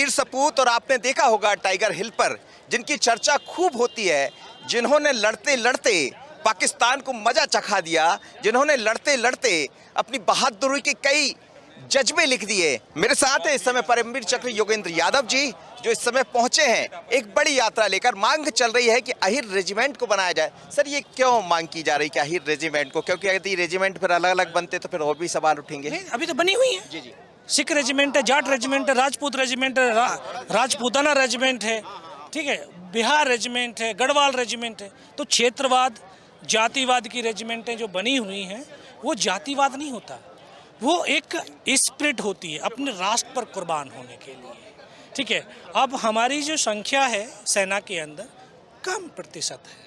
वीर सपूत, और आपने देखा होगा टाइगर हिल पर जिनकी चर्चा खूब होती है, जिन्होंने लड़ते लड़ते पाकिस्तान को मजा चखा दिया, जिन्होंने लड़ते लड़ते अपनी बहादुरी के कई जज्बे लिख दिए। मेरे साथ है इस समय परमवीर चक्र योगेंद्र यादव जी, जो इस समय पहुंचे हैं एक बड़ी यात्रा लेकर। मांग चल रही है कि अहिर रेजिमेंट को बनाया जाए। सर, ये क्यों मांग की जा रही है कि अहिर रेजिमेंट को? क्योंकि यदि रेजिमेंट फिर अलग अलग बनते तो फिर और भी सवाल उठेंगे। नहीं, अभी तो बनी हुई है। जी जी। सिख रेजिमेंट है, जाट रेजिमेंट है, राजपूत रेजिमेंट है, राजपूताना रेजिमेंट है, ठीक है, बिहार रेजिमेंट है, गढ़वाल रेजिमेंट है। तो क्षेत्रवाद, जातिवाद की रेजिमेंटें जो बनी हुई हैं, वो जातिवाद नहीं होता, वो एक स्पिरिट होती है अपने राष्ट्र पर कुर्बान होने के लिए। ठीक है, अब हमारी जो संख्या है सेना के अंदर कम प्रतिशत है,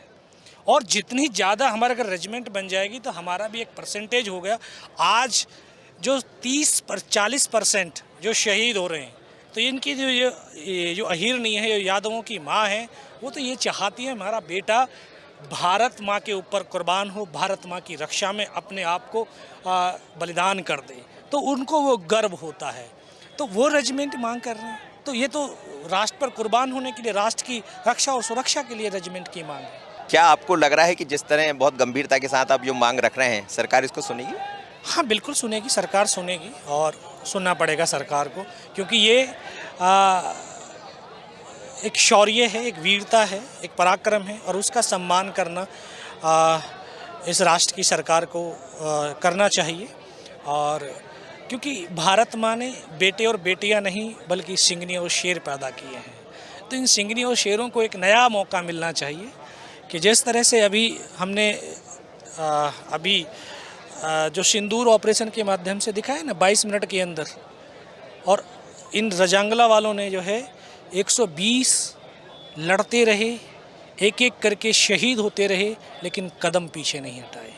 और जितनी ज़्यादा हमारा अगर रेजिमेंट बन जाएगी तो हमारा भी एक परसेंटेज हो गया। आज जो 40% जो शहीद हो रहे हैं, तो इनकी जो अहिर नहीं है, जो यादवों की माँ है, वो तो ये चाहती है हमारा बेटा भारत माँ के ऊपर कुर्बान हो, भारत माँ की रक्षा में अपने आप को बलिदान कर दे, तो उनको वो गर्व होता है। तो वो रेजिमेंट मांग कर रहे हैं, तो ये तो राष्ट्र पर कुर्बान होने के लिए, राष्ट्र की रक्षा और सुरक्षा के लिए रेजिमेंट की मांग है। क्या आपको लग रहा है कि जिस तरह बहुत गंभीरता के साथ आप जो मांग रख रहे हैं, सरकार इसको सुनेगी? हाँ, बिल्कुल सुनेगी, सरकार सुनेगी, और सुनना पड़ेगा सरकार को, क्योंकि ये एक शौर्य है, एक वीरता है, एक पराक्रम है, और उसका सम्मान करना इस राष्ट्र की सरकार को करना चाहिए। और क्योंकि भारत माँ ने बेटे और बेटियां नहीं बल्कि सिंगनी और शेर पैदा किए हैं, तो इन सिंगनी और शेरों को एक नया मौका मिलना चाहिए कि जिस तरह से अभी हमने जो सिंदूर ऑपरेशन के माध्यम से दिखाया ना 22 मिनट के अंदर, और इन रजांगला वालों ने जो है 120 लड़ते रहे, एक एक करके शहीद होते रहे, लेकिन कदम पीछे नहीं हटाए।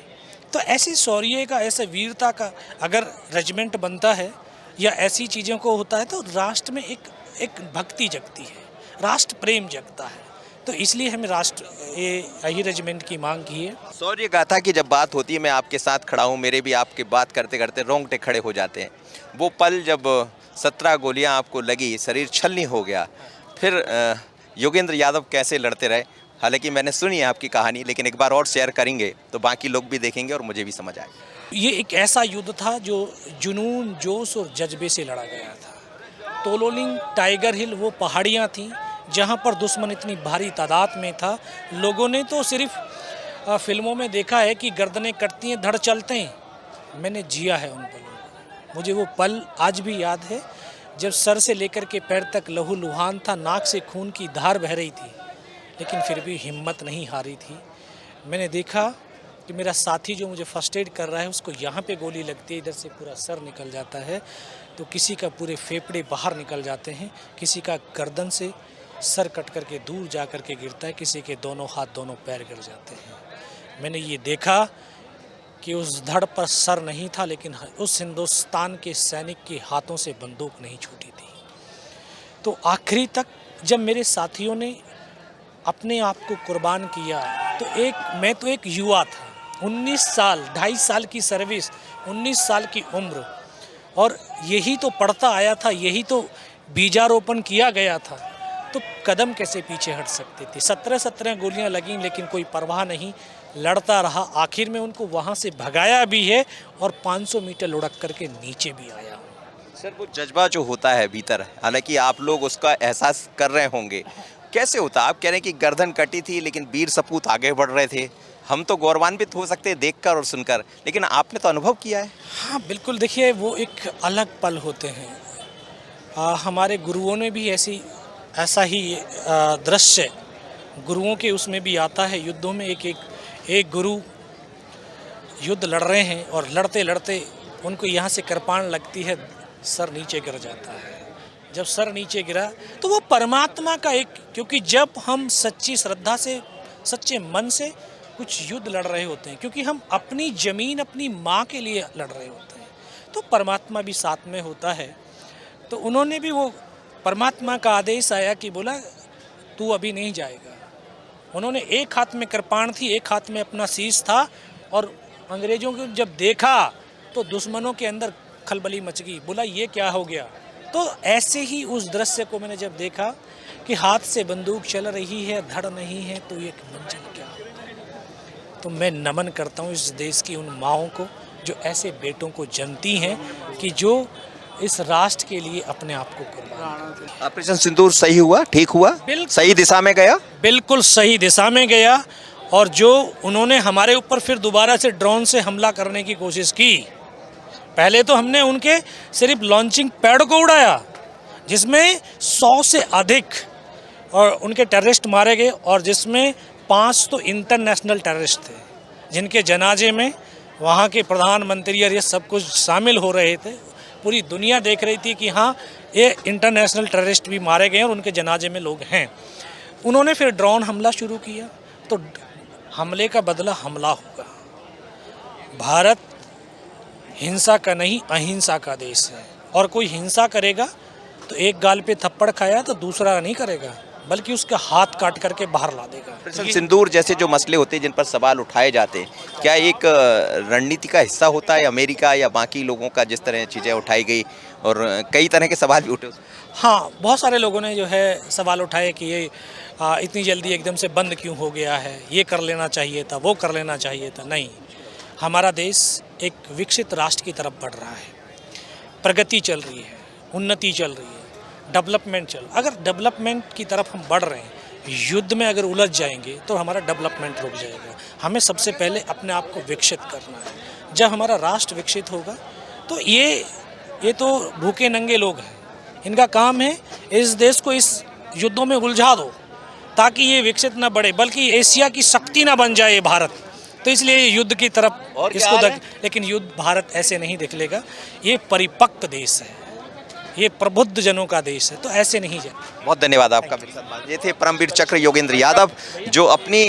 तो ऐसे शौर्य का, ऐसे वीरता का अगर रेजिमेंट बनता है या ऐसी चीज़ों को होता है, तो राष्ट्र में एक भक्ति जगती है, राष्ट्र प्रेम जगता है। तो इसलिए हमें यही रेजिमेंट की मांग की है। शौर्य गाथा की जब बात होती है, मैं आपके साथ खड़ा हूँ, मेरे भी आपकी बात करते करते रोंगटे खड़े हो जाते हैं। वो पल जब 17 गोलियां आपको लगी, शरीर छलनी हो गया, फिर योगेंद्र यादव कैसे लड़ते रहे। हालांकि मैंने सुनी है आपकी कहानी, लेकिन एक बार और शेयर करेंगे तो बाकी लोग भी देखेंगे और मुझे भी समझ आएगा। ये एक ऐसा युद्ध था जो जुनून, जोश और जज्बे से लड़ा गया था। तोलोलिंग, टाइगर हिल वो पहाड़ियाँ थीं जहाँ पर दुश्मन इतनी भारी तादाद में था। लोगों ने तो सिर्फ फिल्मों में देखा है कि गर्दनें कटती हैं, धड़ चलते हैं। मैंने जिया है उन पलों को। मुझे वो पल आज भी याद है, जब सर से लेकर के पैर तक लहू लुहान था, नाक से खून की धार बह रही थी, लेकिन फिर भी हिम्मत नहीं हारी थी। मैंने देखा कि मेरा साथी जो मुझे फर्स्ट एड कर रहा है, उसको यहाँ पे गोली लगती है, इधर से पूरा सर निकल जाता है, तो किसी का पूरे फेफड़े बाहर निकल जाते हैं, किसी का गर्दन से सर कट करके दूर जा कर के गिरता है, किसी के दोनों हाथ दोनों पैर गिर जाते हैं। मैंने ये देखा कि उस धड़ पर सर नहीं था, लेकिन उस हिंदुस्तान के सैनिक के हाथों से बंदूक नहीं छूटी थी। तो आखिरी तक जब मेरे साथियों ने अपने आप को कुर्बान किया, तो मैं तो एक युवा था, 19 साल, 2.5 साल की सर्विस, 19 साल की उम्र, और यही तो पढ़ता आया था, यही तो बीजारोपण किया गया था, तो कदम कैसे पीछे हट सकते थे। 17 गोलियां लगीं, लेकिन कोई परवाह नहीं, लड़ता रहा। आखिर में उनको वहां से भगाया भी है, और 500 मीटर लुढ़क करके नीचे भी आया। सर, वो जज्बा जो होता है भीतर, हालांकि आप लोग उसका एहसास कर रहे होंगे, कैसे होता? आप कह रहे हैं कि गर्दन कटी थी, लेकिन वीर सपूत आगे बढ़ रहे थे। हम तो गौरवान्वित हो सकते हैं देखकर और सुनकर, लेकिन आपने तो अनुभव किया है। हाँ बिल्कुल, देखिए वो एक अलग पल होते हैं। हमारे गुरुओं ने भी ऐसा ही दृश्य गुरुओं के उसमें भी आता है। युद्धों में एक गुरु युद्ध लड़ रहे हैं, और लड़ते लड़ते उनको यहाँ से कृपाण लगती है, सर नीचे गिर जाता है। जब सर नीचे गिरा तो वो परमात्मा का क्योंकि जब हम सच्ची श्रद्धा से, सच्चे मन से कुछ युद्ध लड़ रहे होते हैं, क्योंकि हम अपनी ज़मीन, अपनी माँ के लिए लड़ रहे होते हैं, तो परमात्मा भी साथ में होता है। तो उन्होंने भी, वो परमात्मा का आदेश आया कि बोला तू अभी नहीं जाएगा। उन्होंने एक हाथ में कृपाण थी, एक हाथ में अपना शीश था, और अंग्रेज़ों को जब देखा तो दुश्मनों के अंदर खलबली मच गई। बोला ये क्या हो गया, तो ऐसे ही उस दृश्य को मैंने जब देखा कि हाथ से बंदूक चल रही है, धड़ नहीं है, तो ये मंजिल क्या होता है। तो मैं नमन करता हूँ इस देश की उन माँओं को जो ऐसे बेटों को जनती हैं कि जो इस राष्ट्र के लिए अपने आप को कुर्बान कर दें। ऑपरेशन सिंदूर सही हुआ, ठीक हुआ, बिल्कुल। सही दिशा में गया। बिल्कुल सही दिशा में गया। और जो उन्होंने हमारे ऊपर फिर दोबारा से ड्रोन से हमला करने की कोशिश की, पहले तो हमने उनके सिर्फ लॉन्चिंग पैड को उड़ाया जिसमें 100 से अधिक और उनके टेररिस्ट मारे गए, और जिसमें 5 तो इंटरनेशनल टेररिस्ट थे जिनके जनाजे में वहाँ के प्रधानमंत्री और ये सब कुछ शामिल हो रहे थे। पूरी दुनिया देख रही थी कि हाँ, ये इंटरनेशनल टेररिस्ट भी मारे गए और उनके जनाजे में लोग हैं। उन्होंने फिर ड्रोन हमला शुरू किया, तो हमले का बदला हमला होगा। भारत हिंसा का नहीं, अहिंसा का देश है, और कोई हिंसा करेगा तो एक गाल पे थप्पड़ खाया तो दूसरा नहीं करेगा, बल्कि उसका हाथ काट करके बाहर ला देगा। ऑपरेशन सिंदूर जैसे जो मसले होते हैं जिन पर सवाल उठाए जाते हैं, क्या एक रणनीति का हिस्सा होता है अमेरिका या बाकी लोगों का, जिस तरह चीज़ें उठाई गई और कई तरह के सवाल भी उठे? हाँ, बहुत सारे लोगों ने जो है सवाल उठाए कि ये इतनी जल्दी एकदम से बंद क्यों हो गया है, ये कर लेना चाहिए था, वो कर लेना चाहिए था। नहीं, हमारा देश एक विकसित राष्ट्र की तरफ बढ़ रहा है, प्रगति चल रही है, उन्नति चल रही है, डेवलपमेंट अगर डेवलपमेंट की तरफ हम बढ़ रहे हैं, युद्ध में अगर उलझ जाएंगे तो हमारा डेवलपमेंट रुक जाएगा। हमें सबसे पहले अपने आप को विकसित करना है। जब हमारा राष्ट्र विकसित होगा तो ये तो भूखे नंगे लोग हैं, इनका काम है इस देश को इस युद्धों में उलझा दो ताकि ये विकसित ना बढ़े, बल्कि एशिया की शक्ति ना बन जाए भारत। तो इसलिए युद्ध की तरफ इसको लेकिन युद्ध भारत ऐसे नहीं देख लेगा। ये परिपक्व देश है, ये प्रबुद्ध जनों का देश है, तो ऐसे नहीं जाए। बहुत धन्यवाद आपका। ये थे परमवीर चक्र योगेंद्र यादव, जो अपनी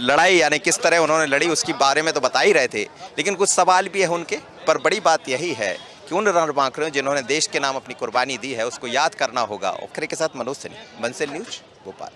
लड़ाई यानी किस तरह उन्होंने लड़ी उसके बारे में तो बता ही रहे थे, लेकिन कुछ सवाल भी है उनके। पर बड़ी बात यही है कि उन रणबांकुरों जिन्होंने देश के नाम अपनी कुर्बानी दी है उसको याद करना होगा। और के साथ मनोज सैनी, बंसल न्यूज, भोपाल।